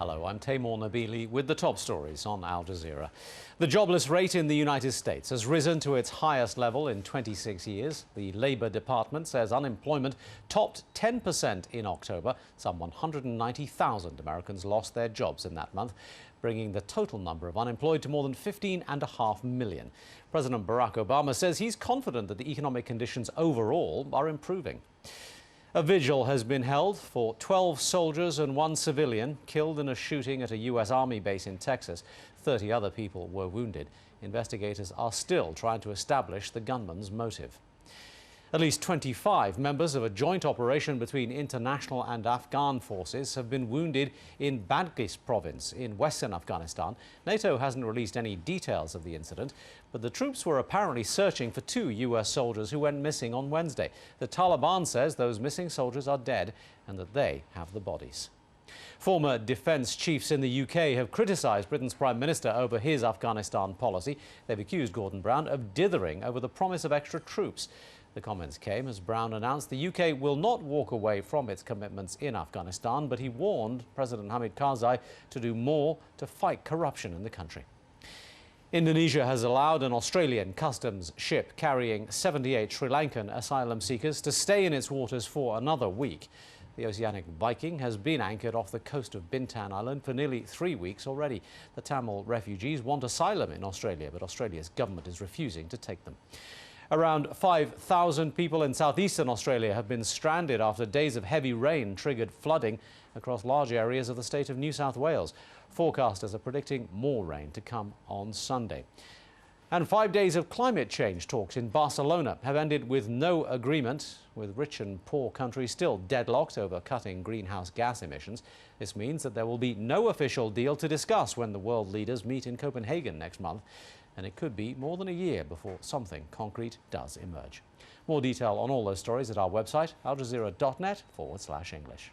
Hello, I'm Taimur Nabili with the top stories on Al Jazeera. The jobless rate in the United States has risen to its highest level in 26 years. The Labour Department says unemployment topped 10% in October. Some 190,000 Americans lost their jobs in that month, bringing the total number of unemployed to more than 15.5 million. President Barack Obama says he's confident that the economic conditions overall are improving. A vigil has been held for 12 soldiers and 1 civilian killed in a shooting at a U.S. Army base in Texas. 30 other people were wounded. Investigators are still trying to establish the gunman's motive. At least 25 members of a joint operation between international and Afghan forces have been wounded in Badghis province in western Afghanistan. NATO hasn't released any details of the incident, but the troops were apparently searching for 2 U.S. soldiers who went missing on Wednesday. The Taliban says those missing soldiers are dead and that they have the bodies. Former defence chiefs in the UK have criticised Britain's Prime Minister over his Afghanistan policy. They've accused Gordon Brown of dithering over the promise of extra troops. The comments came as Brown announced the UK will not walk away from its commitments in Afghanistan, but he warned President Hamid Karzai to do more to fight corruption in the country. Indonesia has allowed an Australian customs ship carrying 78 Sri Lankan asylum seekers to stay in its waters for another week. The Oceanic Viking has been anchored off the coast of Bintan Island for nearly 3 weeks already. The Tamil refugees want asylum in Australia, but Australia's government is refusing to take them. Around 5,000 people in southeastern Australia have been stranded after days of heavy rain triggered flooding across large areas of the state of New South Wales. Forecasters are predicting more rain to come on Sunday. And 5 days of climate change talks in Barcelona have ended with no agreement, with rich and poor countries still deadlocked over cutting greenhouse gas emissions. This means that there will be no official deal to discuss when the world leaders meet in Copenhagen next month. And it could be more than a year before something concrete does emerge. More detail on all those stories at our website, aljazeera.net/English.